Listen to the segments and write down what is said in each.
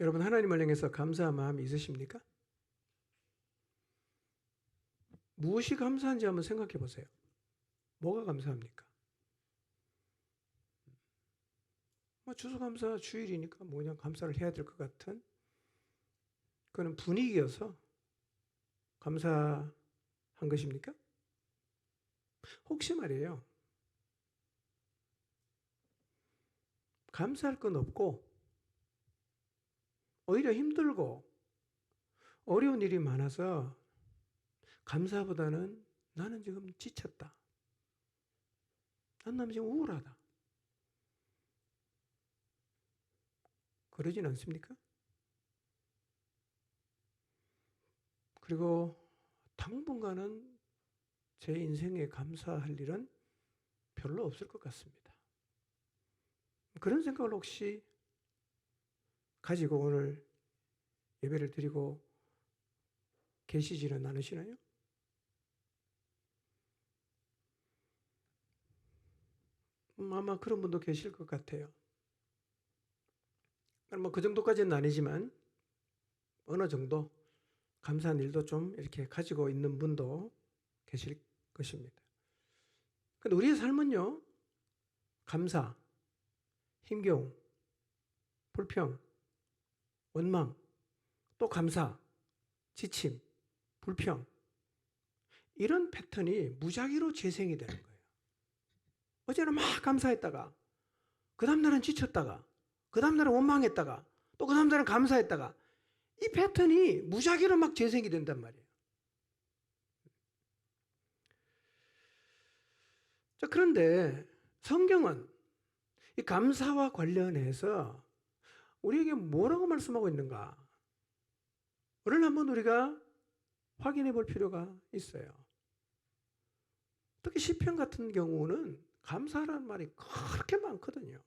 여러분, 하나님을 향해서 감사한 마음이 있으십니까? 무엇이 감사한지 한번 생각해 보세요. 뭐가 감사합니까? 추수감사 주일이니까 그냥 감사를 해야 될 것 같은 그런 분위기여서 감사한 것입니까? 혹시 말이에요, 감사할 건 없고 오히려 힘들고 어려운 일이 많아서 감사보다는 나는 지금 지쳤다, 나는 지금 우울하다, 그러진 않습니까? 그리고 당분간은 제 인생에 감사할 일은 별로 없을 것 같습니다. 그런 생각을 혹시 가지고 오늘 예배를 드리고 계시지는 않으시나요? 아마 그런 분도 계실 것 같아요. 그 정도까지는 아니지만 어느 정도 감사한 일도 좀 이렇게 가지고 있는 분도 계실 것입니다. 근데 우리의 삶은요, 감사, 힘겨움, 불평, 원망, 또 감사, 지침, 불평, 이런 패턴이 무작위로 재생이 되는 거예요. 어제는 막 감사했다가, 그 다음날은 지쳤다가, 그 다음날은 원망했다가, 또 그 다음날은 감사했다가, 이 패턴이 무작위로 막 재생이 된단 말이에요. 자, 그런데 성경은 이 감사와 관련해서 우리에게 뭐라고 말씀하고 있는가? 오늘 한번 우리가 확인해 볼 필요가 있어요. 특히 시편 같은 경우는 감사라는 말이 그렇게 많거든요.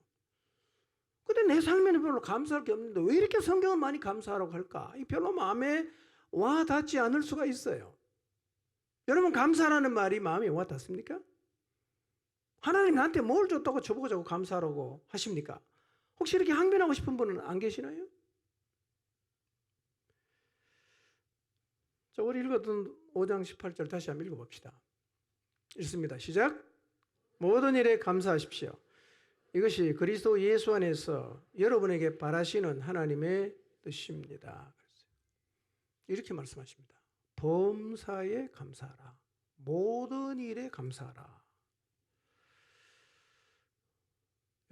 근데 내 삶에는 별로 감사할 게 없는데 왜 이렇게 성경은 많이 감사하라고 할까? 이 별로 마음에 와 닿지 않을 수가 있어요. 여러분, 감사라는 말이 마음에 와 닿습니까? 하나님 나한테 뭘 줬다고 저보고 자꾸 감사하라고 하십니까? 혹시 이렇게 항변하고 싶은 분은 안 계시나요? 자, 우리 읽었던 5장 18절 다시 한번 읽어봅시다. 읽습니다. 시작. 모든 일에 감사하십시오. 이것이 그리스도 예수 안에서 여러분에게 바라시는 하나님의 뜻입니다. 이렇게 말씀하십니다. 범사에 감사하라. 모든 일에 감사하라.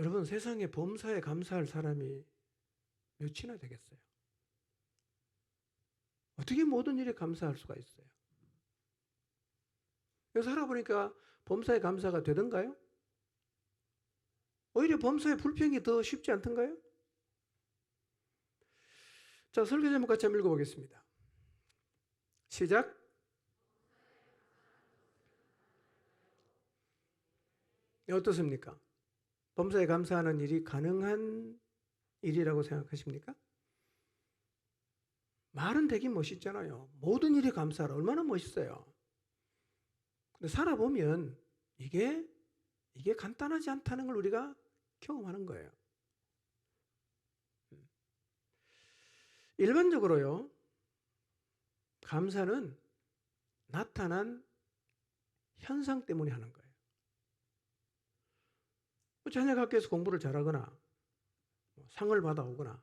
여러분, 세상에 범사에 감사할 사람이 몇이나 되겠어요? 어떻게 모든 일에 감사할 수가 있어요? 여기 살아보니까 범사에 감사가 되던가요? 오히려 범사에 불평이 더 쉽지 않던가요? 자, 설교 제목 같이 한번 읽어보겠습니다. 시작. 어떻습니까? 범사에 감사하는 일이 가능한 일이라고 생각하십니까? 말은 되긴 멋있잖아요. 모든 일에 감사하라. 얼마나 멋있어요. 근데 살아보면 이게 간단하지 않다는 걸 우리가 경험하는 거예요. 일반적으로요, 감사는 나타난 현상 때문에 하는 거예요. 자녀가 학교에서 공부를 잘하거나, 상을 받아오거나,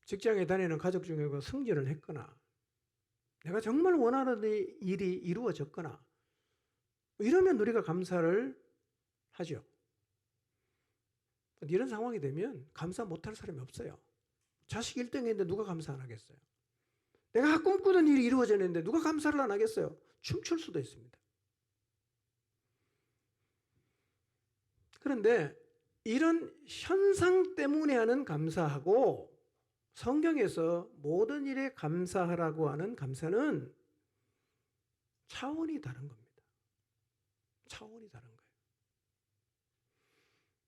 직장에 다니는 가족 중에 승진을 했거나, 내가 정말 원하는 일이 이루어졌거나, 이러면 우리가 감사를 하죠. 이런 상황이 되면 감사 못할 사람이 없어요. 자식 1등 했는데 누가 감사 안 하겠어요? 내가 꿈꾸던 일이 이루어졌는데 누가 감사를 안 하겠어요? 춤출 수도 있습니다. 그런데 이런 현상 때문에 하는 감사하고 성경에서 모든 일에 감사하라고 하는 감사는 차원이 다른 겁니다. 차원이 다른 거예요.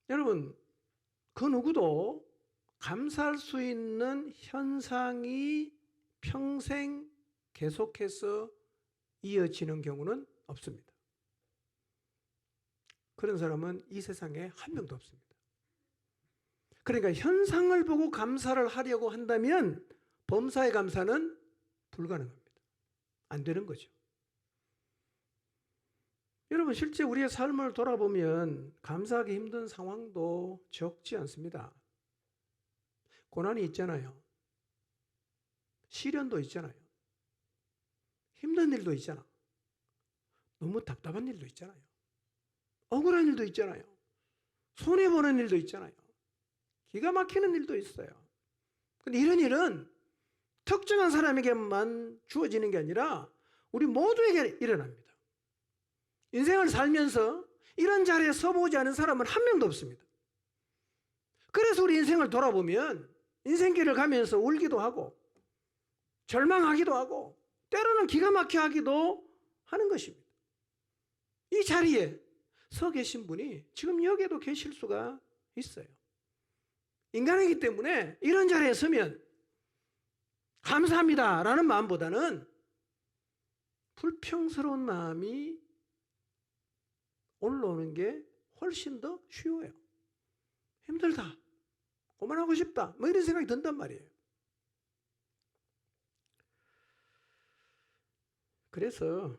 여러분, 그 누구도 감사할 수 있는 현상이 평생 계속해서 이어지는 경우는 없습니다. 그런 사람은 이 세상에 한 명도 없습니다. 그러니까 현상을 보고 감사를 하려고 한다면 범사의 감사는 불가능합니다. 안 되는 거죠. 여러분, 실제 우리의 삶을 돌아보면 감사하기 힘든 상황도 적지 않습니다. 고난이 있잖아요. 시련도 있잖아요. 힘든 일도 있잖아. 너무 답답한 일도 있잖아요. 억울한 일도 있잖아요. 손해보는 일도 있잖아요. 기가 막히는 일도 있어요. 근데 이런 일은 특정한 사람에게만 주어지는 게 아니라 우리 모두에게 일어납니다. 인생을 살면서 이런 자리에 서보지 않은 사람은 한 명도 없습니다. 그래서 우리 인생을 돌아보면 인생길을 가면서 울기도 하고 절망하기도 하고 때로는 기가 막혀 하기도 하는 것입니다. 이 자리에 서 계신 분이 지금 여기에도 계실 수가 있어요. 인간이기 때문에 이런 자리에 서면 감사합니다 라는 마음보다는 불평스러운 마음이 올라오는 게 훨씬 더 쉬워요. 힘들다, 그만하고 싶다, 뭐 이런 생각이 든단 말이에요. 그래서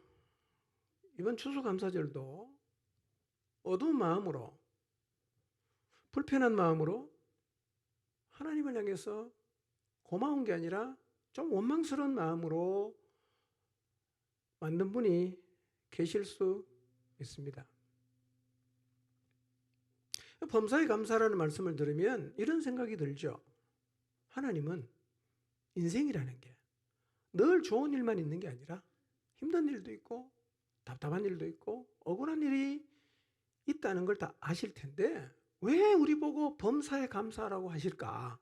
이번 추수감사절도 어두운 마음으로, 불편한 마음으로 하나님을 향해서 고마운 게 아니라 좀 원망스러운 마음으로 만든 분이 계실 수 있습니다. 범사에 감사라는 말씀을 들으면 이런 생각이 들죠. 하나님은 인생이라는 게 늘 좋은 일만 있는 게 아니라 힘든 일도 있고 답답한 일도 있고 억울한 일이 있다는 걸 다 아실 텐데 왜 우리 보고 범사에 감사라고 하실까?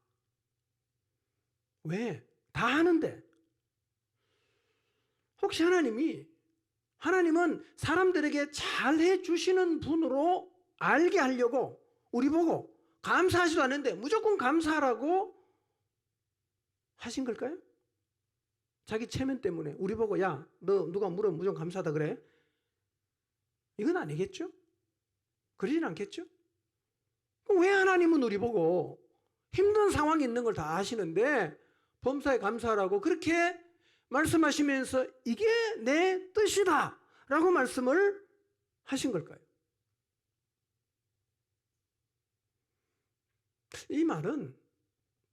왜? 다 하는데. 혹시 하나님은 사람들에게 잘해 주시는 분으로 알게 하려고 우리 보고 감사하지도 않는데 무조건 감사하라고 하신 걸까요? 자기 체면 때문에 우리 보고 야, 너 누가 물으면 무조건 감사하다 그래? 이건 아니겠죠? 그러진 않겠죠? 왜 하나님은 우리 보고 힘든 상황이 있는 걸 다 아시는데 범사에 감사하라고 그렇게 말씀하시면서 이게 내 뜻이다 라고 말씀을 하신 걸까요? 이 말은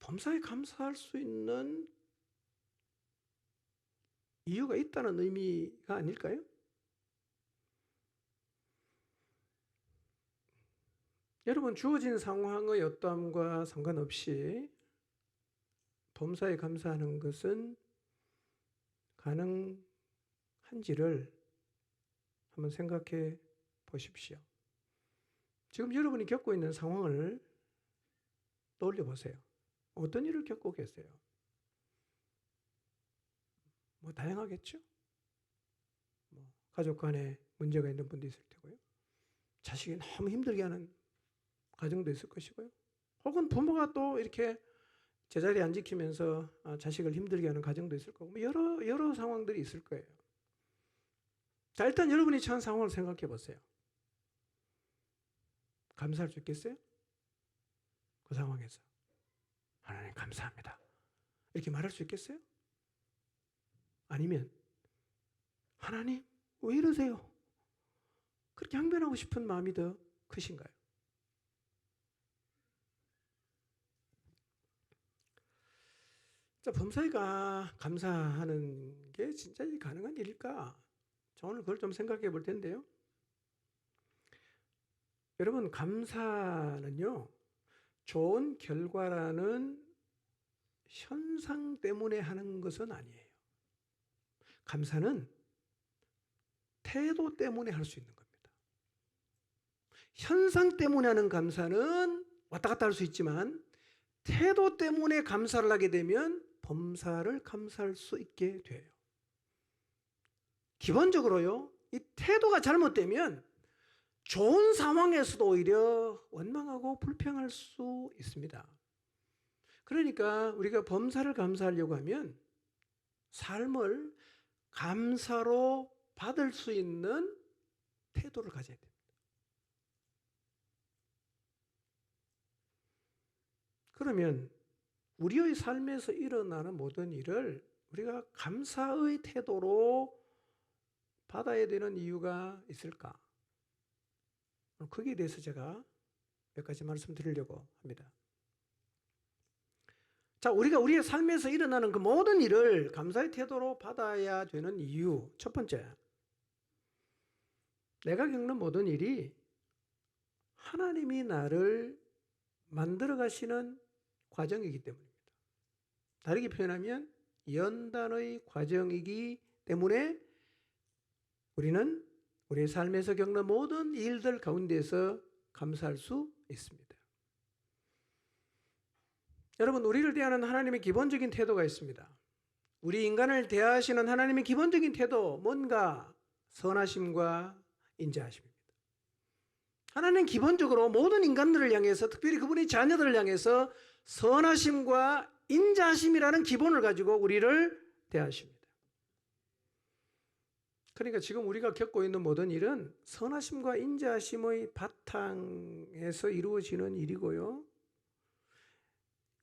범사에 감사할 수 있는 이유가 있다는 의미가 아닐까요? 여러분, 주어진 상황의 어떠함과 상관없이 범사에 감사하는 것은 가능한지를 한번 생각해 보십시오. 지금 여러분이 겪고 있는 상황을 떠올려 보세요. 어떤 일을 겪고 계세요? 뭐 다양하겠죠? 뭐 가족 간에 문제가 있는 분도 있을 테고요. 자식이 너무 힘들게 하는 가정도 있을 것이고요. 혹은 부모가 또 이렇게 제자리 안 지키면서 자식을 힘들게 하는 가정도 있을 거고, 뭐 여러 상황들이 있을 거예요. 자, 일단 여러분이 처한 상황을 생각해 보세요. 감사할 수 있겠어요? 그 상황에서 하나님 감사합니다 이렇게 말할 수 있겠어요? 아니면 하나님 왜 이러세요? 그렇게 항변하고 싶은 마음이 더 크신가요? 자, 범사에가 감사하는 게 진짜 가능한 일일까? 저 오늘 그걸 좀 생각해 볼 텐데요. 여러분, 감사는요, 좋은 결과라는 현상 때문에 하는 것은 아니에요. 감사는 태도 때문에 할 수 있는 겁니다. 현상 때문에 하는 감사는 왔다 갔다 할 수 있지만 태도 때문에 감사를 하게 되면 범사를 감사할 수 있게 돼요. 기본적으로요, 이 태도가 잘못되면 좋은 상황에서도 오히려 원망하고 불평할 수 있습니다. 그러니까 우리가 범사를 감사하려고 하면 삶을 감사로 받을 수 있는 태도를 가져야 됩니다. 그러면 우리의 삶에서 일어나는 모든 일을 우리가 감사의 태도로 받아야 되는 이유가 있을까? 거기에 대해서 제가 몇 가지 말씀드리려고 합니다. 자, 우리가 우리의 삶에서 일어나는 그 모든 일을 감사의 태도로 받아야 되는 이유, 첫 번째, 내가 겪는 모든 일이 하나님이 나를 만들어 가시는 과정이기 때문입니다. 다르게 표현하면 연단의 과정이기 때문에 우리는 우리의 삶에서 겪는 모든 일들 가운데서 감사할 수 있습니다. 여러분, 우리를 대하는 하나님의 기본적인 태도가 있습니다. 우리 인간을 대하시는 하나님의 기본적인 태도, 뭔가 선하심과 인자하심입니다. 하나님은 기본적으로 모든 인간들을 향해서, 특별히 그분의 자녀들을 향해서 선하심과 인자하심이라는 기본을 가지고 우리를 대하십니다. 그러니까 지금 우리가 겪고 있는 모든 일은 선하심과 인자하심의 바탕에서 이루어지는 일이고요.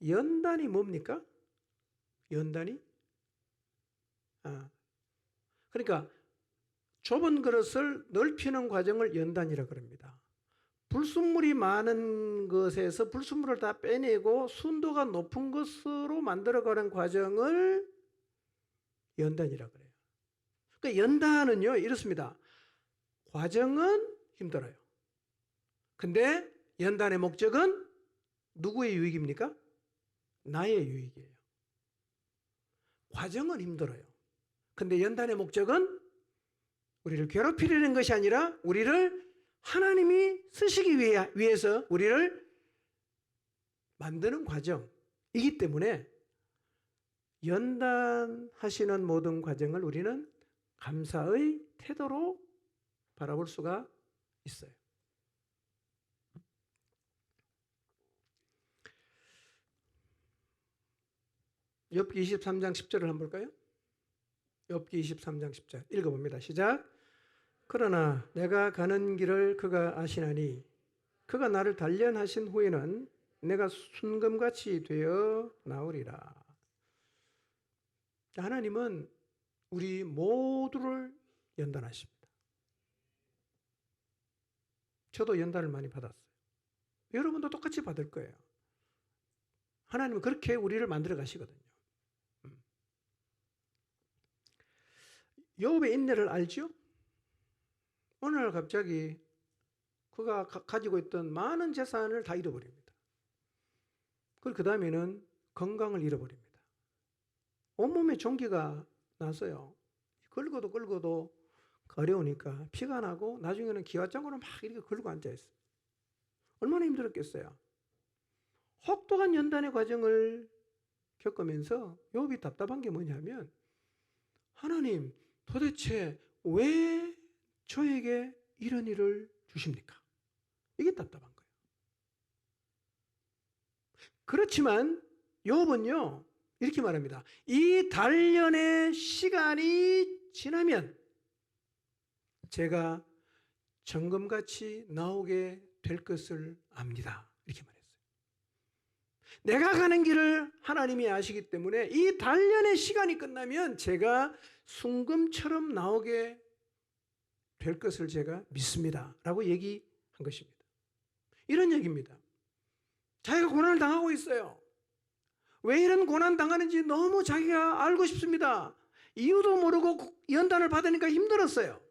연단이 뭡니까? 연단이? 그러니까 좁은 그릇을 넓히는 과정을 연단이라고 합니다. 불순물이 많은 것에서 불순물을 다 빼내고 순도가 높은 것으로 만들어가는 과정을 연단이라고 그래요. 그러니까 연단은요, 이렇습니다. 과정은 힘들어요. 근데 연단의 목적은 누구의 유익입니까? 나의 유익이에요. 과정은 힘들어요. 근데 연단의 목적은 우리를 괴롭히려는 것이 아니라 우리를 하나님이 쓰시기 위해서 우리를 만드는 과정이기 때문에 연단하시는 모든 과정을 우리는 감사의 태도로 바라볼 수가 있어요. 욥기 23장 10절을 한번 볼까요? 욥기 23장 10절 읽어봅니다. 시작. 그러나 내가 가는 길을 그가 아시나니 그가 나를 단련하신 후에는 내가 순금같이 되어 나오리라. 하나님은 우리 모두를 연단하십니다. 저도 연단을 많이 받았어요. 여러분도 똑같이 받을 거예요. 하나님은 그렇게 우리를 만들어 가시거든요. 욥의 인내를 알죠? 어느 날 갑자기 그가 가지고 있던 많은 재산을 다 잃어버립니다. 그리고 그 다음에는 건강을 잃어버립니다. 온몸에 종기가 나서요. 끌고도 어려우니까 피가 나고 나중에는 기와장으로 막 이렇게 걸고 앉아있어요. 얼마나 힘들었겠어요. 혹독한 연단의 과정을 겪으면서 욥이 답답한 게 뭐냐면, 하나님 도대체 왜 저에게 이런 일을 주십니까? 이게 답답한 거예요. 그렇지만 욥은요 이렇게 말합니다. 이 단련의 시간이 지나면 제가 정금같이 나오게 될 것을 압니다. 이렇게 말했어요. 내가 가는 길을 하나님이 아시기 때문에 이 단련의 시간이 끝나면 제가 순금처럼 나오게 될 것을 제가 믿습니다. 라고 얘기한 것입니다. 이런 얘기입니다. 자기가 고난을 당하고 있어요. 왜 이런 고난 당하는지 너무 자기가 알고 싶습니다. 이유도 모르고 연단을 받으니까 힘들었어요.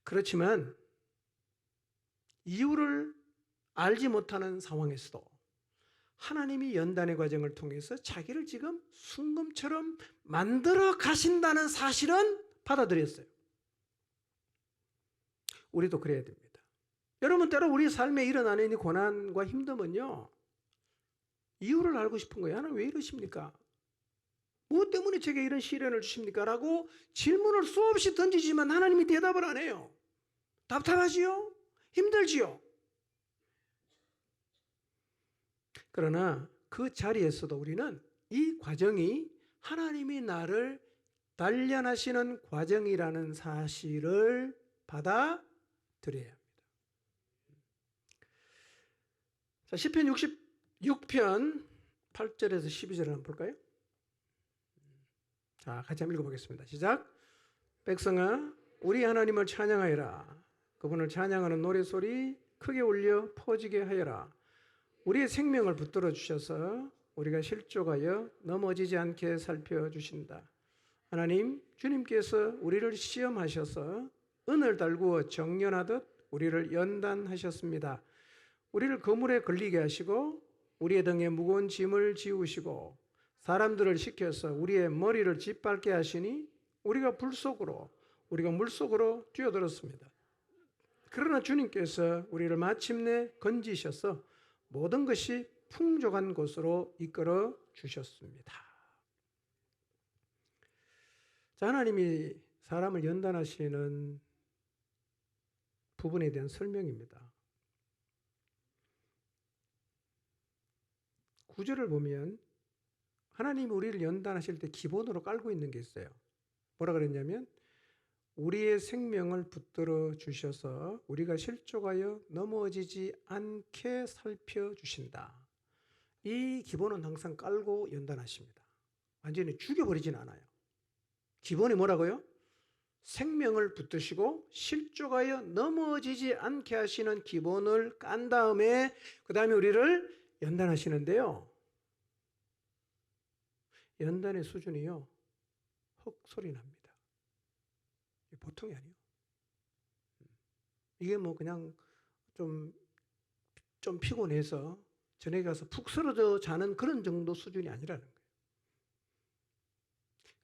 그렇지만 이유를 알지 못하는 상황에서도 하나님이 연단의 과정을 통해서 자기를 지금 순금처럼 만들어 가신다는 사실은 받아들였어요. 우리도 그래야 됩니다. 여러분, 때로 우리 삶에 일어나는 이 고난과 힘듦은요, 이유를 알고 싶은 거예요. 하나님 왜 이러십니까? 무엇 때문에 제게 이런 시련을 주십니까? 라고 질문을 수없이 던지지만 하나님이 대답을 안 해요. 답답하지요? 힘들지요? 그러나 그 자리에서도 우리는 이 과정이 하나님이 나를 단련하시는 과정이라는 사실을 받아들여야 합니다. 자, 시편 6편 8절에서 12절을 한번 볼까요? 자, 같이 한번 읽어보겠습니다. 시작. 백성아, 우리 하나님을 찬양하여라. 그분을 찬양하는 노래소리 크게 울려 퍼지게 하여라. 우리의 생명을 붙들어 주셔서 우리가 실족하여 넘어지지 않게 살펴주신다. 하나님, 주님께서 우리를 시험하셔서 은을 달구어 정련하듯 우리를 연단하셨습니다. 우리를 그물에 걸리게 하시고 우리의 등에 무거운 짐을 지우시고 사람들을 시켜서 우리의 머리를 짓밟게 하시니 우리가 물속으로 뛰어들었습니다. 그러나 주님께서 우리를 마침내 건지셔서 모든 것이 풍족한 곳으로 이끌어 주셨습니다. 자, 하나님이 사람을 연단하시는 부분에 대한 설명입니다. 9절을 보면 하나님이 우리를 연단하실 때 기본으로 깔고 있는 게 있어요. 뭐라 그랬냐면 우리의 생명을 붙들어 주셔서 우리가 실족하여 넘어지지 않게 살펴주신다. 이 기본은 항상 깔고 연단하십니다. 완전히 죽여버리진 않아요. 기본이 뭐라고요? 생명을 붙드시고 실족하여 넘어지지 않게 하시는 기본을 깐 다음에 그 다음에 우리를 연단하시는데요. 연단의 수준이요, 헉소리 납니다. 보통이 아니에요. 이게 뭐 그냥 좀 피곤해서 저녁에 가서 푹 쓰러져 자는 그런 정도 수준이 아니라는 거예요.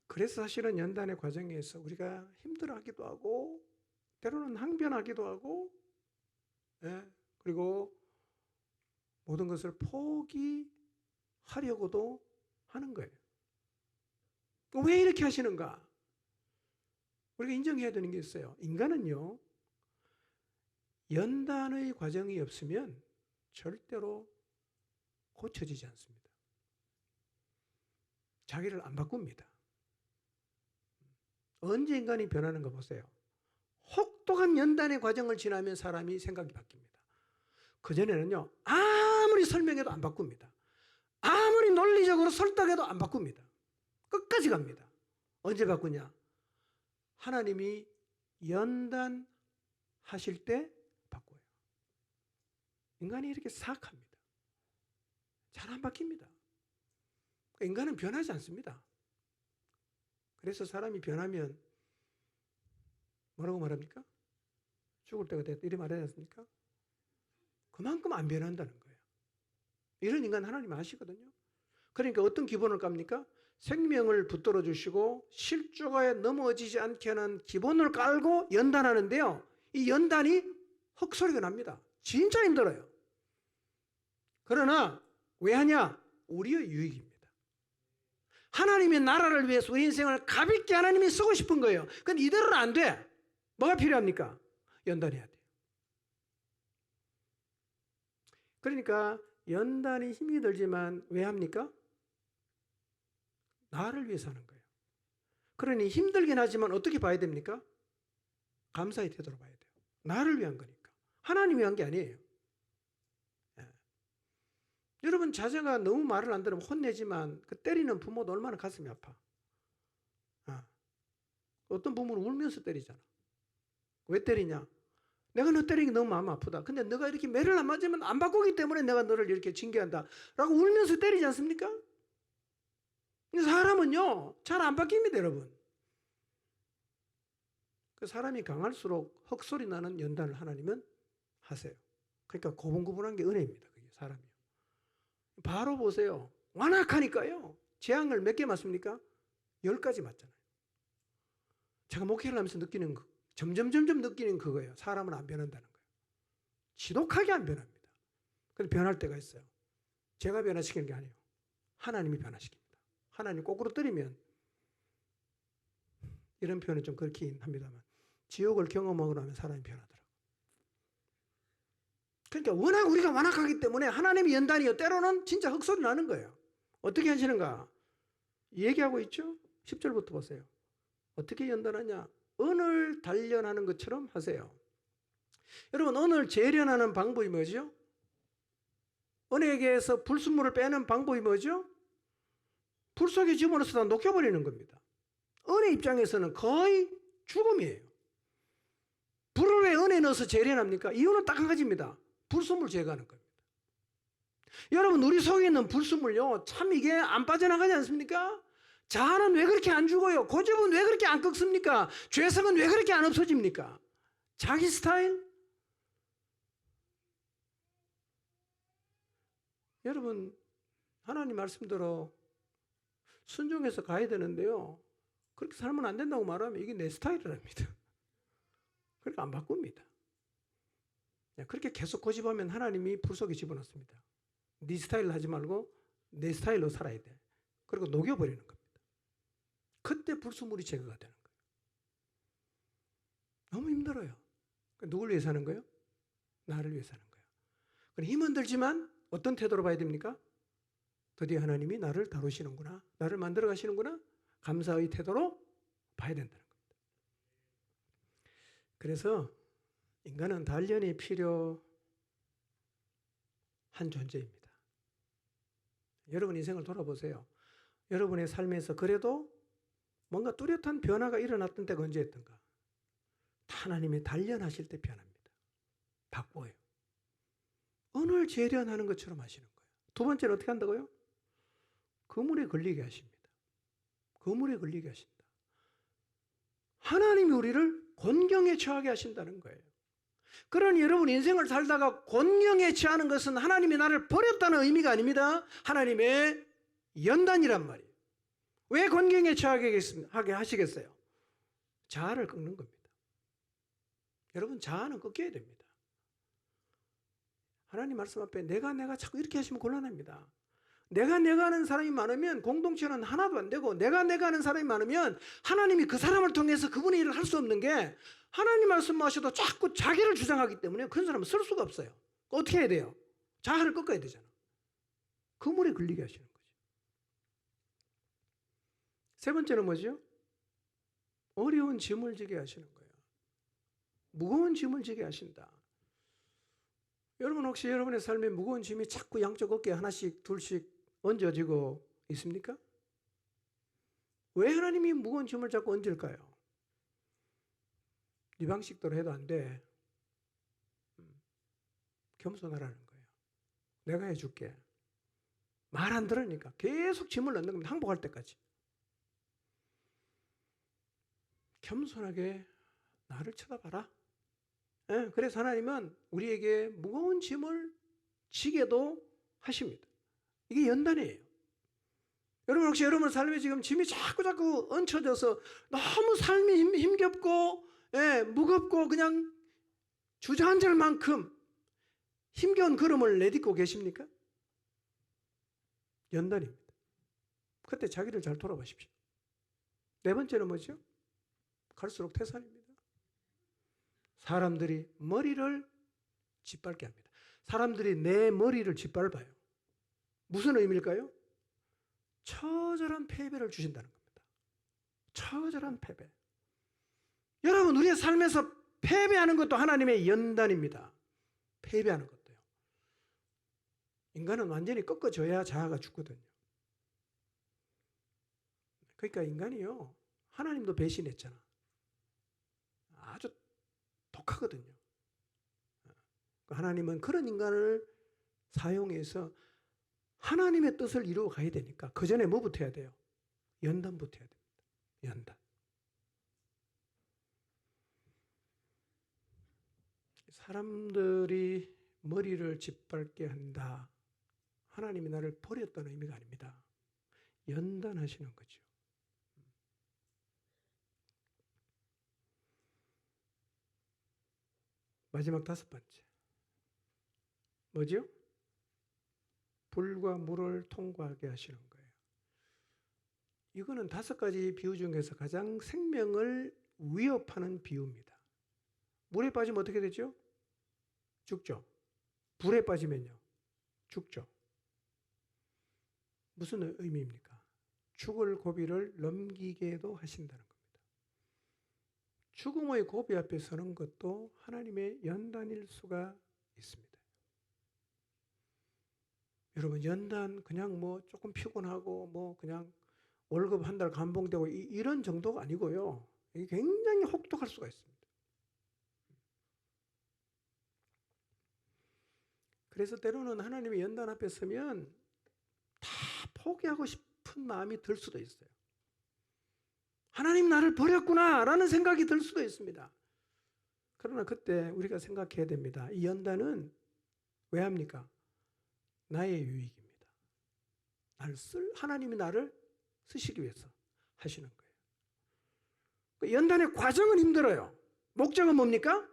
그래서 사실은 연단의 과정에서 우리가 힘들어하기도 하고 때로는 항변하기도 하고 그리고 모든 것을 포기하려고도 하는 거예요. 왜 이렇게 하시는가? 우리가 인정해야 되는 게 있어요. 인간은요, 연단의 과정이 없으면 절대로 고쳐지지 않습니다. 자기를 안 바꿉니다. 언제 인간이 변하는 거 보세요. 혹독한 연단의 과정을 지나면 사람이 생각이 바뀝니다. 그전에는요, 아무리 설명해도 안 바꿉니다. 아무리 논리적으로 설득해도 안 바꿉니다. 끝까지 갑니다. 언제 바꾸냐? 하나님이 연단하실 때 바꿔요. 인간이 이렇게 사악합니다. 잘 안 바뀝니다. 인간은 변하지 않습니다. 그래서 사람이 변하면 뭐라고 말합니까? 죽을 때가 됐다 이렇게 말하지 않습니까? 그만큼 안 변한다는 거예요. 이런 인간 하나님 아시거든요. 그러니까 어떤 기본을 깝니까? 생명을 붙들어 주시고 실족하여 넘어지지 않게 하는 기본을 깔고 연단하는데요. 이 연단이 헉소리가 납니다. 진짜 힘들어요. 그러나 왜 하냐? 우리의 유익입니다. 하나님의 나라를 위해서 우리 인생을 가볍게 하나님이 쓰고 싶은 거예요. 근데 이대로는 안 돼. 뭐가 필요합니까? 연단해야 돼요. 그러니까 연단이 힘이 들지만 왜 합니까? 나를 위해서 하는 거예요. 그러니 힘들긴 하지만 어떻게 봐야 됩니까? 감사의 태도로 봐야 돼요. 나를 위한 거니까. 하나님 위한 게 아니에요. 여러분, 자녀가 너무 말을 안 들으면 혼내지만 그 때리는 부모도 얼마나 가슴이 아파. 어떤 부모는 울면서 때리잖아. 왜 때리냐? 내가 너 때리는 게 너무 마음 아프다. 근데 너가 이렇게 매를 안 맞으면 안 바꾸기 때문에 내가 너를 이렇게 징계한다 라고 울면서 때리지 않습니까? 사람은요, 잘 안 바뀝니다, 여러분. 그 사람이 강할수록 헉소리 나는 연단을 하나님은 하세요. 그러니까 고분고분한 게 은혜입니다. 그게 사람이요. 바로 보세요. 완악하니까요. 재앙을 몇 개 맞습니까? 10가지 맞잖아요. 제가 목회를 하면서 느끼는 거, 점점 느끼는 그거예요. 사람은 안 변한다는 거예요. 지독하게 안 변합니다. 근데 변할 때가 있어요. 제가 변화시키는 게 아니에요. 하나님이 변화시킵니다. 하나님 거꾸로 때리면, 이런 표현은 좀 그렇긴 합니다만, 지옥을 경험하고 나면 사람이 변하더라고요. 그러니까 워낙 우리가 완악하기 때문에 하나님의 연단이요, 때로는 진짜 흑소리 나는 거예요. 어떻게 하시는가? 얘기하고 있죠? 10절부터 보세요. 어떻게 연단하냐? 은을 단련하는 것처럼 하세요. 여러분, 은을 재련하는 방법이 뭐죠? 은혜에게서 불순물을 빼는 방법이 뭐죠? 불 속에 집어넣어서 다 녹여버리는 겁니다. 은혜 입장에서는 거의 죽음이에요. 불을 왜 은혜에 넣어서 재련합니까? 이유는 딱 한 가지입니다. 불순물 제거하는 겁니다. 여러분, 우리 속에 있는 불순물요, 참 이게 안 빠져나가지 않습니까? 자아는 왜 그렇게 안 죽어요? 고집은 왜 그렇게 안 꺾습니까? 죄성은 왜 그렇게 안 없어집니까? 자기 스타일? 여러분, 하나님 말씀대로 순종해서 가야 되는데요, 그렇게 살면 안 된다고 말하면 이게 내 스타일이랍니다. 그러니까 안 바꿉니다. 그렇게 계속 고집하면 하나님이 불 속에 집어넣습니다. 네 스타일로 하지 말고 내 스타일로 살아야 돼. 그리고 녹여버리는 겁니다. 그때 불순물이 제거가 되는 거예요. 너무 힘들어요. 누굴 위해 사는 거예요? 나를 위해 사는 거예요. 힘은 들지만 어떤 태도로 봐야 됩니까? 드디어 하나님이 나를 다루시는구나, 나를 만들어 가시는구나, 감사의 태도로 봐야 된다는 겁니다. 그래서 인간은 단련이 필요한 존재입니다. 여러분 인생을 돌아보세요. 여러분의 삶에서 그래도 뭔가 뚜렷한 변화가 일어났던 때가 언제였던가? 하나님이 단련하실 때 변합니다. 바꿔요. 언을 재련하는 것처럼 하시는 거예요. 두 번째는 어떻게 한다고요? 그물에 걸리게 하십니다. 그물에 걸리게 하신다. 하나님이 우리를 곤경에 처하게 하신다는 거예요. 그러니 여러분 인생을 살다가 곤경에 처하는 것은 하나님이 나를 버렸다는 의미가 아닙니다. 하나님의 연단이란 말이에요. 왜 곤경에 처하게 하시겠어요? 자아를 꺾는 겁니다. 여러분, 자아는 꺾여야 됩니다. 하나님 말씀 앞에 내가 자꾸 이렇게 하시면 곤란합니다. 내가 하는 사람이 많으면 공동체는 하나도 안 되고, 내가 하는 사람이 많으면 하나님이 그 사람을 통해서 그분의 일을 할 수 없는 게, 하나님 말씀하셔도 자꾸 자기를 주장하기 때문에 그런 사람은 쓸 수가 없어요. 어떻게 해야 돼요? 자아를 꺾어야 되잖아. 그물에 걸리게 하시는 거죠. 세 번째는 뭐죠? 어려운 짐을 지게 하시는 거예요. 무거운 짐을 지게 하신다. 여러분 혹시 여러분의 삶에 무거운 짐이 자꾸 양쪽 어깨에 하나씩 둘씩 얹어지고 있습니까? 왜 하나님이 무거운 짐을 자꾸 얹을까요? 네 방식대로 해도 안 돼. 겸손하라는 거예요. 내가 해줄게. 말 안 들으니까 계속 짐을 넣는 겁니다. 항복할 때까지. 겸손하게 나를 쳐다봐라. 그래서 하나님은 우리에게 무거운 짐을 지게도 하십니다. 이게 연단이에요. 여러분 혹시 여러분 삶에 지금 짐이 자꾸 얹혀져서 너무 삶이 힘겹고 무겁고 그냥 주저앉을 만큼 힘겨운 걸음을 내딛고 계십니까? 연단입니다. 그때 자기를 잘 돌아보십시오. 네 번째는 뭐죠? 갈수록 태산입니다. 사람들이 머리를 짓밟게 합니다. 사람들이 내 머리를 짓밟아요. 무슨 의미일까요? 처절한 패배를 주신다는 겁니다. 처절한 패배. 여러분 우리의 삶에서 패배하는 것도 하나님의 연단입니다. 패배하는 것도요. 인간은 완전히 꺾어져야 자아가 죽거든요. 그러니까 인간이요, 하나님도 배신했잖아. 아주 독하거든요. 하나님은 그런 인간을 사용해서 하나님의 뜻을 이루어 가야 되니까 그 전에 뭐부터 해야 돼요? 연단부터 해야 됩니다. 연단. 사람들이 머리를 짓밟게 한다. 하나님이 나를 버렸다는 의미가 아닙니다. 연단하시는 거죠. 마지막 다섯 번째. 뭐죠? 불과 물을 통과하게 하시는 거예요. 이거는 다섯 가지 비유 중에서 가장 생명을 위협하는 비유입니다. 물에 빠지면 어떻게 되죠? 죽죠. 불에 빠지면요, 죽죠. 무슨 의미입니까? 죽을 고비를 넘기게도 하신다는 겁니다. 죽음의 고비 앞에 서는 것도 하나님의 연단일 수가 있습니다. 여러분 연단 그냥 뭐 조금 피곤하고 뭐 그냥 월급 한 달 감봉되고 이런 정도가 아니고요. 이게 굉장히 혹독할 수가 있습니다. 그래서 때로는 하나님의 연단 앞에 서면 다 포기하고 싶은 마음이 들 수도 있어요. 하나님 나를 버렸구나 라는 생각이 들 수도 있습니다. 그러나 그때 우리가 생각해야 됩니다. 이 연단은 왜 합니까? 나의 유익입니다. 하나님이 나를 쓰시기 위해서 하시는 거예요. 연단의 과정은 힘들어요. 목적은 뭡니까?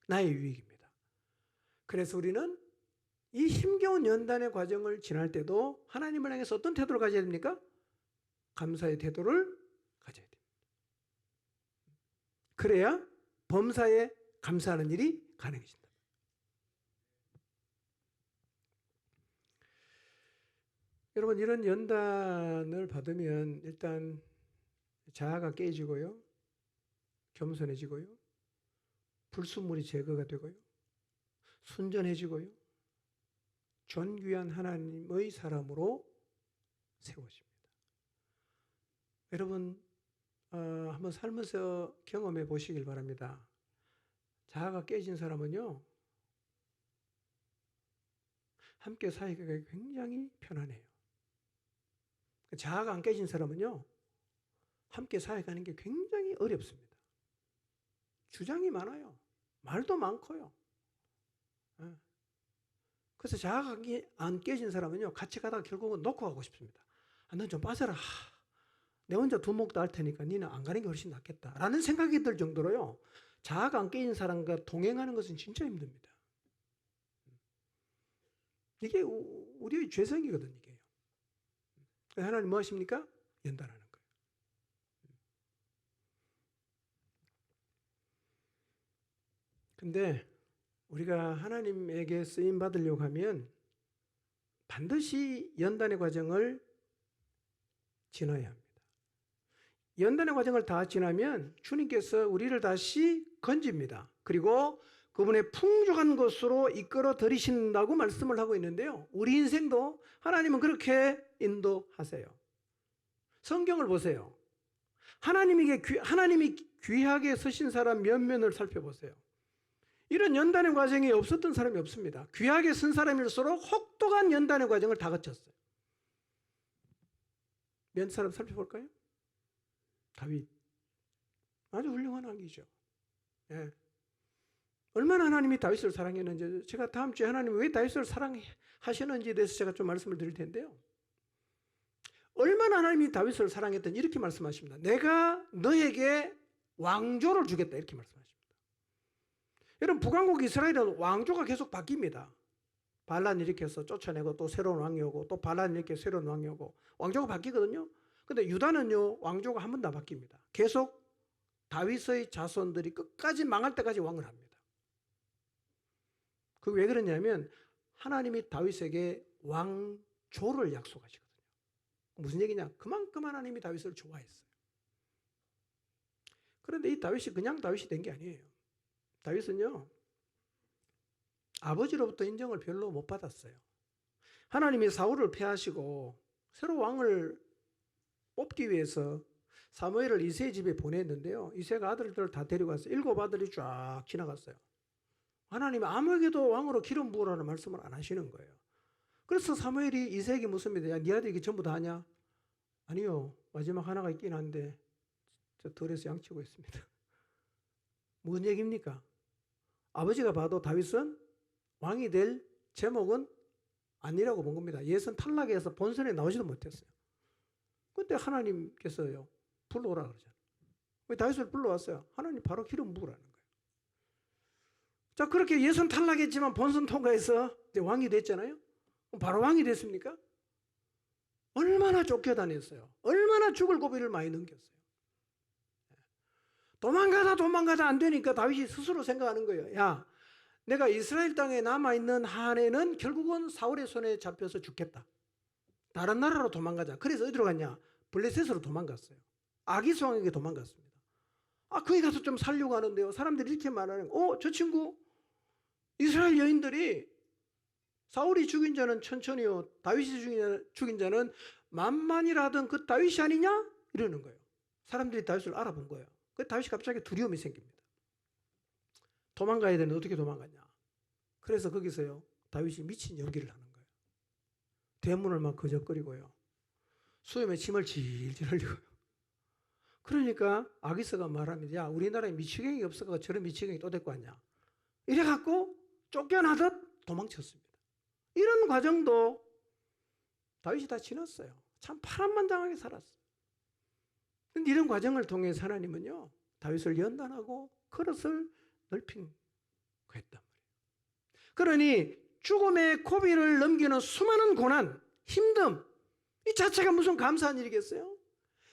나의 유익입니다. 그래서 우리는 이 힘겨운 연단의 과정을 지날 때도 하나님을 향해서 어떤 태도를 가져야 됩니까? 감사의 태도를 가져야 됩니다. 그래야 범사에 감사하는 일이 가능해진다. 여러분 이런 연단을 받으면 일단 자아가 깨지고요. 겸손해지고요. 불순물이 제거가 되고요. 순전해지고요. 존귀한 하나님의 사람으로 세워집니다. 여러분 한번 살면서 경험해 보시길 바랍니다. 자아가 깨진 사람은요. 함께 사이가 굉장히 편안해요. 자아가 안 깨진 사람은요. 함께 사역하는 게 굉장히 어렵습니다. 주장이 많아요. 말도 많고요. 그래서 자아가 안 깨진 사람은요. 같이 가다가 결국은 놓고 가고 싶습니다. 넌 좀 빠져라. 내 혼자 두목도 할 테니까 니는 안 가는 게 훨씬 낫겠다. 라는 생각이 들 정도로요. 자아가 안 깨진 사람과 동행하는 것은 진짜 힘듭니다. 이게 우리의 죄성이거든요. 이게요. 하나님 뭐 하십니까? 연단하는 거예요. 근데 우리가 하나님에게 쓰임 받으려고 하면 반드시 연단의 과정을 지나야 합니다. 연단의 과정을 다 지나면 주님께서 우리를 다시 건집니다. 그리고 그분의 풍족한 것으로 이끌어 들이신다고 말씀을 하고 있는데요. 우리 인생도 하나님은 그렇게 인도하세요. 성경을 보세요. 하나님이 귀하게 쓰신 사람 몇 면을 살펴보세요. 이런 연단의 과정이 없었던 사람이 없습니다. 귀하게 쓴 사람일수록 혹독한 연단의 과정을 다 거쳤어요. 몇 사람 살펴볼까요? 다윗. 아주 훌륭한 왕이죠. 예. 얼마나 하나님이 다윗을 사랑했는지, 제가 다음 주에 하나님이 왜 다윗을 사랑하시는지에 대해서 제가 좀 말씀을 드릴 텐데요. 얼마나 하나님이 다윗을 사랑했던지 이렇게 말씀하십니다. 내가 너에게 왕조를 주겠다 이렇게 말씀하십니다. 여러분 북왕국 이스라엘은 왕조가 계속 바뀝니다. 발란 일으켜서 쫓아내고 또 새로운 왕이 오고 또 발란 일으켜 새로운 왕이 오고 왕조가 바뀌거든요. 근데 유다는요 왕조가 한 번도 안 바뀝니다. 계속 다윗의 자손들이 끝까지 망할 때까지 왕을 합니다. 그게 왜 그러냐면 하나님이 다윗에게 왕조를 약속하시거든요. 무슨 얘기냐? 그만큼 하나님이 다윗을 좋아했어요. 그런데 이 다윗이 그냥 다윗이 된 게 아니에요. 다윗은요 아버지로부터 인정을 별로 못 받았어요. 하나님이 사울을 폐하시고 새로 왕을 뽑기 위해서 사무엘을 이새의 집에 보냈는데요. 이새가 아들들을 다 데려가서 7 아들이 쫙 지나갔어요. 하나님이 아무에게도 왕으로 기름 부으라는 말씀을 안 하시는 거예요. 그래서 사무엘이 이새에게 묻습니다. 야, 네 아들이 이게 전부 다 하냐? 아니요. 마지막 하나가 있긴 한데 저 들에서 양치고 있습니다. 무슨 얘기입니까? 아버지가 봐도 다윗은 왕이 될 제목은 아니라고 본 겁니다. 예선 탈락해서 본선에 나오지도 못했어요. 그때 하나님께서요 불러오라 그러잖아요. 왜 다윗을 불러왔어요? 하나님 바로 기름 부으라는 거예요. 자, 그렇게 예선 탈락했지만 본선 통과해서 이제 왕이 됐잖아요. 바로 왕이 됐습니까? 얼마나 쫓겨다녔어요. 얼마나 죽을 고비를 많이 넘겼어요. 도망가다 안 되니까 다윗이 스스로 생각하는 거예요. 야, 내가 이스라엘 땅에 남아있는 한해는 결국은 사울의 손에 잡혀서 죽겠다. 다른 나라로 도망가자. 그래서 어디로 갔냐? 블레셋으로 도망갔어요. 아기스 왕에게 도망갔습니다. 거기 가서 좀 살려고 하는데요. 사람들이 이렇게 말하는 저 친구 이스라엘 여인들이 사울이 죽인 자는 천천히요, 다윗이 죽인 자는 만만이라 하던 그 다윗이 아니냐? 이러는 거예요. 사람들이 다윗을 알아본 거예요. 그 다윗이 갑자기 두려움이 생깁니다. 도망가야 되는데 어떻게 도망갔냐? 그래서 거기서요, 다윗이 미친 연기를 하는 거예요. 대문을 막 거적거리고요, 수염에 침을 질질 흘리고요. 그러니까 아기스가 말합니다. 야, 우리나라에 미치경이 없어가 저런 미치경이 또 데리고 왔냐? 이래갖고 쫓겨나듯 도망쳤습니다. 이런 과정도 다윗이 다 지났어요. 참 파란만장하게 살았어요. 그런데 이런 과정을 통해서 하나님은요, 다윗을 연단하고 그릇을 넓힌 거 했단 말이에요. 그러니 죽음의 고비를 넘기는 수많은 고난, 힘듦, 이 자체가 무슨 감사한 일이겠어요?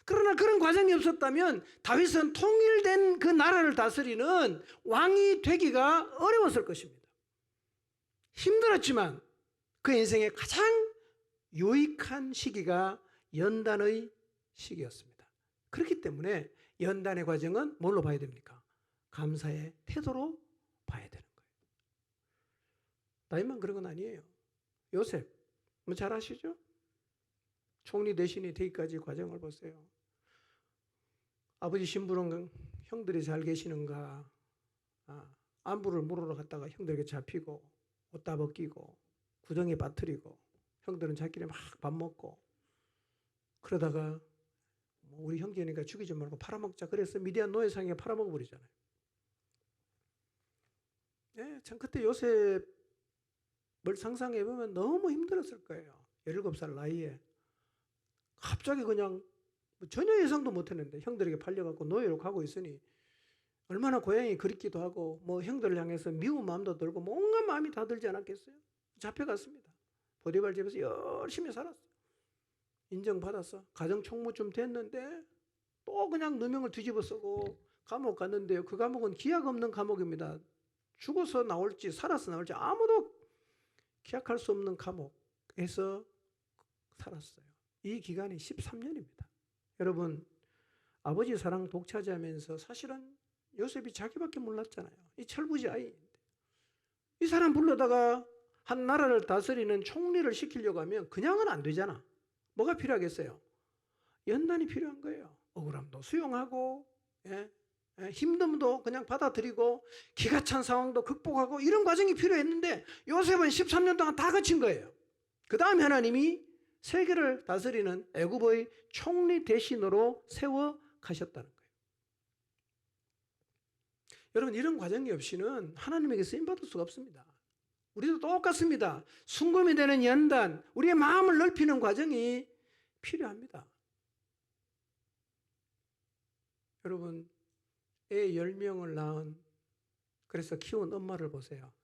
그러나 그런 과정이 없었다면 다윗은 통일된 그 나라를 다스리는 왕이 되기가 어려웠을 것입니다. 힘들었지만 그 인생의 가장 유익한 시기가 연단의 시기였습니다. 그렇기 때문에 연단의 과정은 뭘로 봐야 됩니까? 감사의 태도로 봐야 되는 거예요. 다윗만 그런 건 아니에요. 요셉, 뭐 잘 아시죠? 총리 대신이 되기까지 과정을 보세요. 아버지 심부름 형들이 잘 계시는가, 안부를 물으러 갔다가 형들에게 잡히고 옷 다 벗기고 구덩이에 빠뜨리고, 형들은 자기네 막 밥 먹고, 그러다가 뭐 우리 형제니까 죽이지 말고 팔아먹자 그래서 미디안 노예상에 팔아먹어 버리잖아요. 네, 참 그때 요셉을 상상해 보면 너무 힘들었을 거예요. 17살 나이에 갑자기 그냥 전혀 예상도 못했는데 형들에게 팔려갖고 노예로 가고 있으니 얼마나 고향이 그립기도 하고, 뭐 형들을 향해서 미운 마음도 들고 뭐 온갖 마음이 다 들지 않았겠어요? 잡혀갔습니다. 보디발 집에서 열심히 살았어요. 인정받았어. 가정 총무쯤 됐는데 또 그냥 누명을 뒤집어 쓰고 감옥 갔는데요, 그 감옥은 기약 없는 감옥입니다. 죽어서 나올지 살아서 나올지 아무도 기약할 수 없는 감옥에서 살았어요. 이 기간이 13년입니다. 여러분, 아버지 사랑 독차지하면서 사실은 요셉이 자기밖에 몰랐잖아요. 이 철부지 아이인데 이 사람 불러다가 한 나라를 다스리는 총리를 시키려고 하면 그냥은 안 되잖아. 뭐가 필요하겠어요? 연단이 필요한 거예요. 억울함도 수용하고, 힘듦도 그냥 받아들이고, 기가 찬 상황도 극복하고, 이런 과정이 필요했는데 요셉은 13년 동안 다 거친 거예요. 그 다음에 하나님이 세계를 다스리는 애굽의 총리 대신으로 세워 가셨다는 거예요. 여러분, 이런 과정이 없이는 하나님에게 쓰임받을 수가 없습니다. 우리도 똑같습니다. 순금이 되는 연단, 우리의 마음을 넓히는 과정이 필요합니다. 여러분, 애 10명을 낳은, 그래서 키운 엄마를 보세요.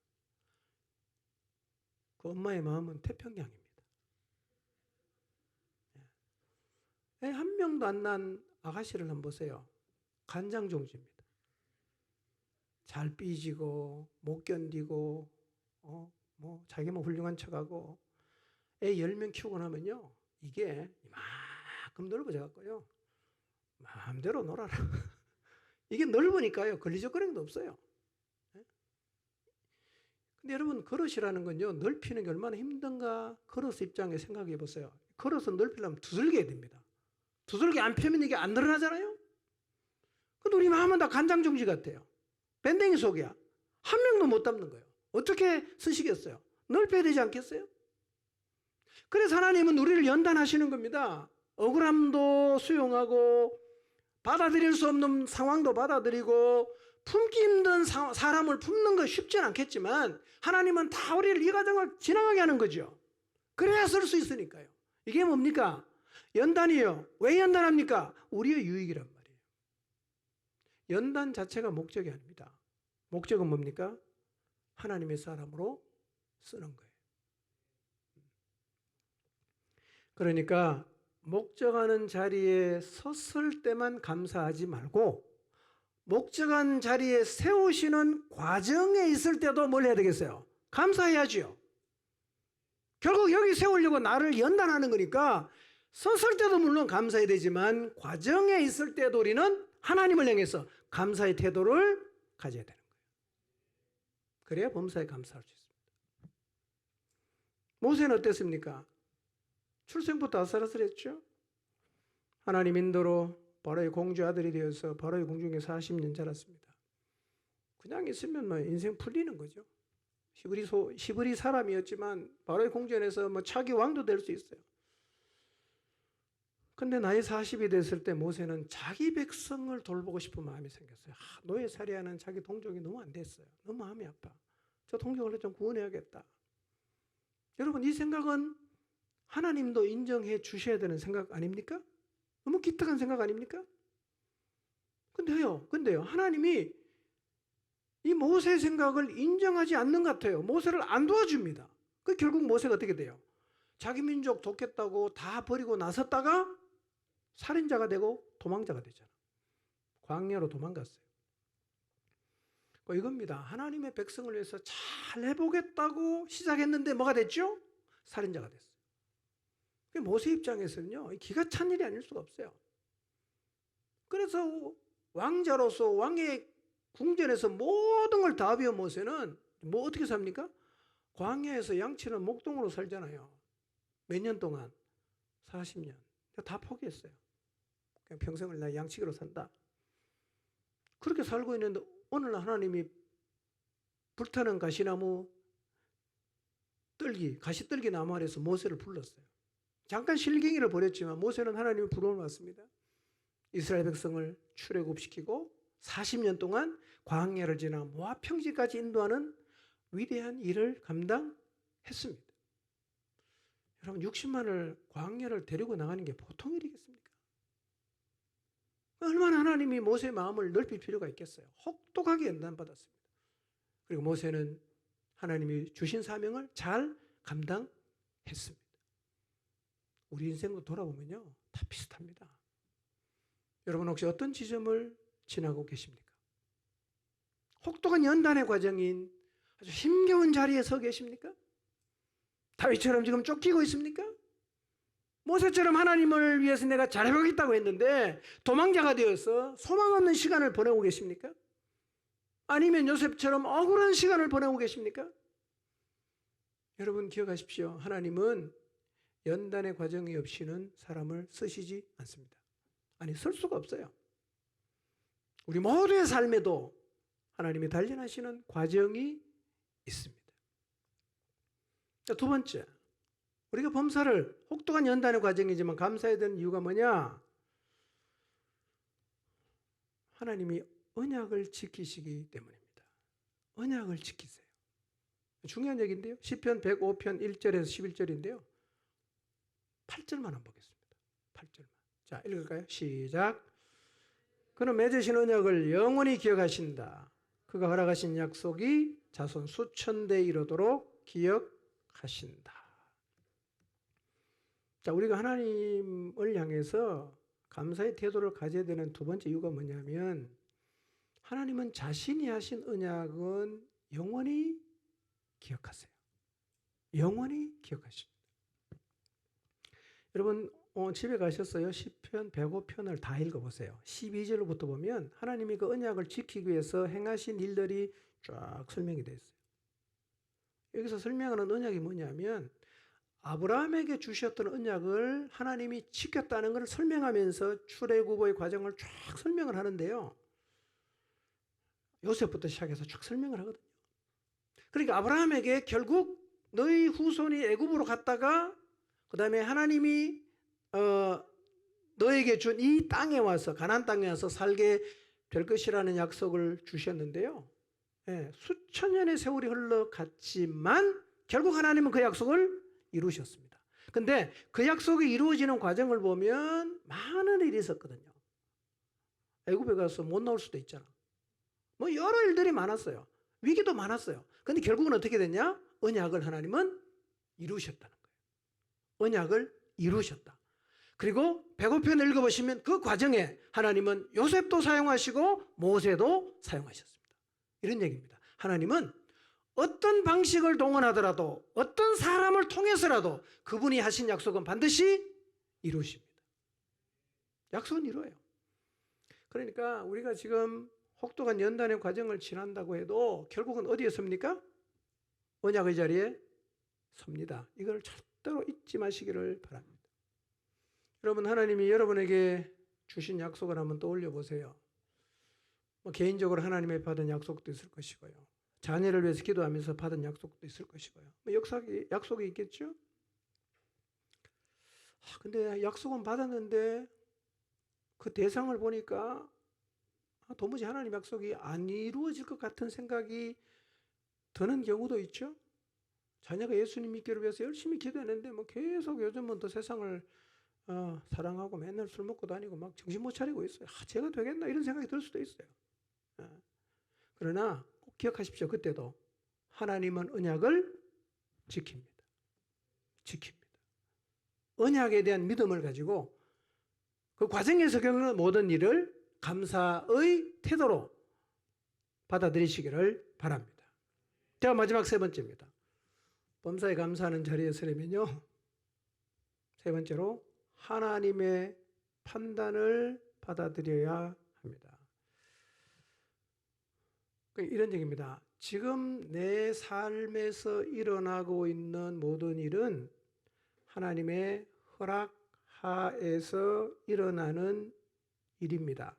그 엄마의 마음은 태평양입니다. 애 한 명도 안 낳은 아가씨를 한번 보세요. 간장종지입니다. 잘 삐지고 못 견디고 뭐 자기만 훌륭한 척하고, 애 10명 키우고 나면요, 이게 이만큼 넓어져갖고요 마음대로 놀아라. 이게 넓으니까요 걸리적거리는 게 없어요. 근데 여러분, 그릇이라는 건요, 넓히는 게 얼마나 힘든가 그릇 입장에 생각해 보세요. 그릇은 넓히려면 두들겨야 됩니다. 두들겨 안 펴면 이게 안 늘어나잖아요. 근데 우리 마음은 다 간장종지 같아요. 밴댕이 속이야. 한 명도 못 담는 거예요. 어떻게 쓰시겠어요? 넓혀야 되지 않겠어요? 그래서 하나님은 우리를 연단하시는 겁니다. 억울함도 수용하고, 받아들일 수 없는 상황도 받아들이고, 품기 힘든 사람을 품는 거 쉽진 않겠지만 하나님은 다 우리를 이 과정을 지나가게 하는 거죠. 그래야 쓸 수 있으니까요. 이게 뭡니까? 연단이요. 왜 연단합니까? 우리의 유익이란 말이에요. 연단 자체가 목적이 아닙니다. 목적은 뭡니까? 하나님의 사람으로 쓰는 거예요. 그러니까 목적하는 자리에 섰을 때만 감사하지 말고, 목적한 자리에 세우시는 과정에 있을 때도 뭘 해야 되겠어요? 감사해야지요. 결국 여기 세우려고 나를 연단하는 거니까 섰을 때도 물론 감사해야 되지만 과정에 있을 때도 우리는 하나님을 향해서 감사의 태도를 가져야 되는 거예요. 그래야 범사에 감사할 수 있습니다. 모세는 어땠습니까? 출생부터 아슬아슬했죠. 하나님 인도로 바로의 공주 아들이 되어서 바로의 궁중에 40년 자랐습니다. 그냥 있으면 뭐 인생 풀리는 거죠. 히브리 사람이었지만 바로의 궁전에서 뭐 차기 왕도 될 수 있어요. 근데 나이 40이 됐을 때 모세는 자기 백성을 돌보고 싶은 마음이 생겼어요. 노예살이하는 자기 동족이 너무 안 됐어요. 너무 마음이 아파. 저 동족을 좀 구원해야겠다. 여러분, 이 생각은 하나님도 인정해 주셔야 되는 생각 아닙니까? 너무 기특한 생각 아닙니까? 근데요, 하나님이 이 모세의 생각을 인정하지 않는 것 같아요. 모세를 안 도와줍니다. 결국 모세가 어떻게 돼요? 자기 민족 돕겠다고 다 버리고 나섰다가 살인자가 되고 도망자가 되잖아. 광야로 도망갔어요. 이겁니다. 하나님의 백성을 위해서 잘 해보겠다고 시작했는데 뭐가 됐죠? 살인자가 됐어요. 모세 입장에서는요, 기가 찬 일이 아닐 수가 없어요. 그래서 왕자로서 왕의 궁전에서 모든 걸 다 배운 모세는 뭐 어떻게 삽니까? 광야에서 양치는 목동으로 살잖아요. 몇 년 동안? 40년. 다 포기했어요. 그냥 평생을 나 양치기로 산다. 그렇게 살고 있는데 오늘 하나님이 불타는 가시나무 가시떨기 나무 아래서 모세를 불렀어요. 잠깐 실갱이를 벌였지만 모세는 하나님의 부름을 받습니다. 이스라엘 백성을 출애굽시키고 40년 동안 광야를 지나 모압 평지까지 인도하는 위대한 일을 감당했습니다. 여러분, 60만을 광야를 데리고 나가는 게 보통 일이겠습니까? 얼마나 하나님이 모세의 마음을 넓힐 필요가 있겠어요. 혹독하게 연단받았습니다. 그리고 모세는 하나님이 주신 사명을 잘 감당했습니다. 우리 인생도 돌아보면요, 다 비슷합니다. 여러분, 혹시 어떤 지점을 지나고 계십니까? 혹독한 연단의 과정인 아주 힘겨운 자리에 서 계십니까? 다윗처럼 지금 쫓기고 있습니까? 모세처럼 하나님을 위해서 내가 잘해보겠다고 했는데 도망자가 되어서 소망 없는 시간을 보내고 계십니까? 아니면 요셉처럼 억울한 시간을 보내고 계십니까? 여러분, 기억하십시오. 하나님은 연단의 과정이 없이는 사람을 쓰시지 않습니다. 쓸 수가 없어요. 우리 모두의 삶에도 하나님이 단련하시는 과정이 있습니다. 두 번째, 우리가 범사를 혹독한 연단의 과정이지만 감사해야 되는 이유가 뭐냐? 하나님이 언약을 지키시기 때문입니다. 언약을 지키세요. 중요한 얘기인데요. 시편 105편 1절에서 11절인데요. 8절만 한번 보겠습니다. 8절만. 자, 읽을까요? 시작. 그는 맺으신 언약을 영원히 기억하신다. 그가 허락하신 약속이 자손 수천 대 이르도록 기억하신다. 자, 우리가 하나님을 향해서 감사의 태도를 가져야 되는 두 번째 이유가 뭐냐면 하나님은 자신이 하신 언약은 영원히 기억하세요. 영원히 기억하십니다. 여러분, 집에 가셨어요? 시편 105편을 다 읽어보세요. 12절부터 보면 하나님이 그 언약을 지키기 위해서 행하신 일들이 쫙 설명이 되어 있어요. 여기서 설명하는 언약이 뭐냐면 아브라함에게 주셨던 언약을 하나님이 지켰다는 것을 설명하면서 출애굽의 과정을 쫙 설명을 하는데요. 요셉부터 시작해서 쭉 설명을 하거든요. 그러니까 아브라함에게 결국 너희 후손이 애굽으로 갔다가 그 다음에 하나님이 너에게 준 이 땅에 와서 가나안 땅에 와서 살게 될 것이라는 약속을 주셨는데요. 수천 년의 세월이 흘러갔지만 결국 하나님은 그 약속을 이루셨습니다. 근데 그 약속이 이루어지는 과정을 보면 많은 일이 있었거든요. 애굽에 가서 못 나올 수도 있잖아. 뭐 여러 일들이 많았어요. 위기도 많았어요. 근데 결국은 어떻게 됐냐? 언약을 하나님은 이루셨다는 거예요. 언약을 이루셨다. 그리고 105편 읽어보시면 그 과정에 하나님은 요셉도 사용하시고 모세도 사용하셨습니다. 이런 얘기입니다. 하나님은 어떤 방식을 동원하더라도 어떤 사람을 통해서라도 그분이 하신 약속은 반드시 이루십니다. 약속은 이루어요. 그러니까 우리가 지금 혹독한 연단의 과정을 지난다고 해도 결국은 어디에 섭니까? 언약의 자리에 섭니다. 이걸 절대로 잊지 마시기를 바랍니다. 여러분, 하나님이 여러분에게 주신 약속을 한번 떠올려 보세요. 개인적으로 하나님의 받은 약속도 있을 것이고요. 자녀를 위해서 기도하면서 받은 약속도 있을 것이고요. 약속이 있겠죠? 근데 약속은 받았는데 그 대상을 보니까 도무지 하나님 약속이 안 이루어질 것 같은 생각이 드는 경우도 있죠. 자녀가 예수님 믿기를 위해서 열심히 기도했는데 계속 요즘은 또 세상을 사랑하고 맨날 술 먹고 다니고 막 정신 못 차리고 있어요. 제가 되겠나 이런 생각이 들 수도 있어요. 그러나 꼭 기억하십시오. 그때도 하나님은 언약을 지킵니다. 언약에 대한 믿음을 가지고 그 과정에서 겪는 모든 일을 감사의 태도로 받아들이시기를 바랍니다. 자, 마지막 세 번째입니다. 범사에 감사하는 자리에 서려면요, 세 번째로 하나님의 판단을 받아들여야 합니다. 이런 얘기입니다. 지금 내 삶에서 일어나고 있는 모든 일은 하나님의 허락하에서 일어나는 일입니다.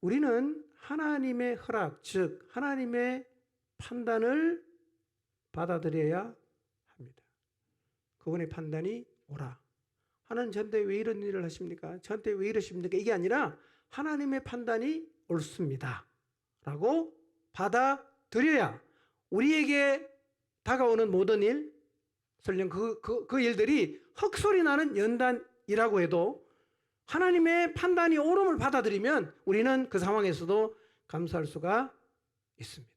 우리는 하나님의 허락, 즉 하나님의 판단을 받아들여야 합니다. 그분의 판단이 옳아. 하나님 저한테 왜 이런 일을 하십니까? 저한테 왜 이러십니까? 이게 아니라 하나님의 판단이 옳습니다 라고 받아들여야 우리에게 다가오는 모든 일, 설령 그 일들이 헛소리 나는 연단이라고 해도 하나님의 판단이 옳음을 받아들이면 우리는 그 상황에서도 감사할 수가 있습니다.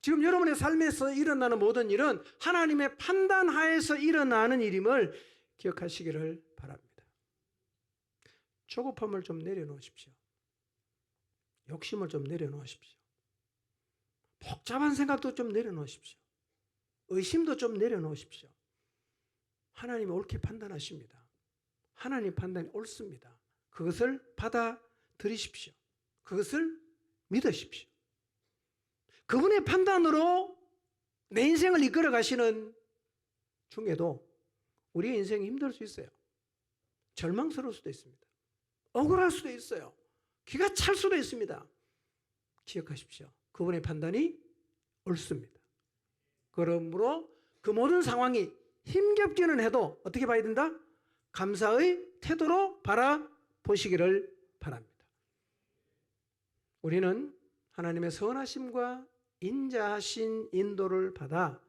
지금 여러분의 삶에서 일어나는 모든 일은 하나님의 판단 하에서 일어나는 일임을 기억하시기를 바랍니다. 조급함을 좀 내려놓으십시오. 욕심을 좀 내려놓으십시오. 복잡한 생각도 좀 내려놓으십시오. 의심도 좀 내려놓으십시오. 하나님이 옳게 판단하십니다. 하나님 판단이 옳습니다. 그것을 받아들이십시오. 그것을 믿으십시오. 그분의 판단으로 내 인생을 이끌어 가시는 중에도 우리의 인생이 힘들 수 있어요. 절망스러울 수도 있습니다. 억울할 수도 있어요. 기가 찰 수도 있습니다. 기억하십시오. 그분의 판단이 옳습니다. 그러므로 그 모든 상황이 힘겹기는 해도 어떻게 봐야 된다? 감사의 태도로 바라보시기를 바랍니다. 우리는 하나님의 선하심과 인자하신 인도를 받아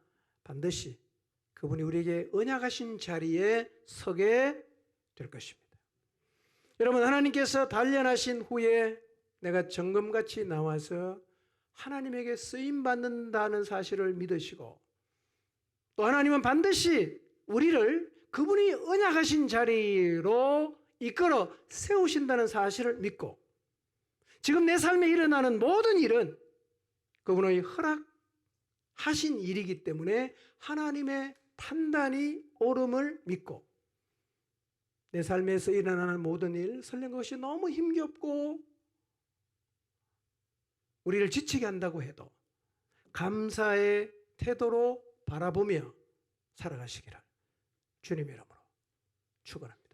반드시 그분이 우리에게 언약하신 자리에 서게 될 것입니다. 여러분, 하나님께서 단련하신 후에 내가 정금같이 나와서 하나님에게 쓰임받는다는 사실을 믿으시고, 또 하나님은 반드시 우리를 그분이 언약하신 자리로 이끌어 세우신다는 사실을 믿고, 지금 내 삶에 일어나는 모든 일은 그분의 허락하신 일이기 때문에 하나님의 판단이 옳음을 믿고, 내 삶에서 일어나는 모든 일, 설령 그것이 너무 힘겹고 우리를 지치게 한다고 해도 감사의 태도로 바라보며 살아가시기를 주님의 이름으로 축원합니다.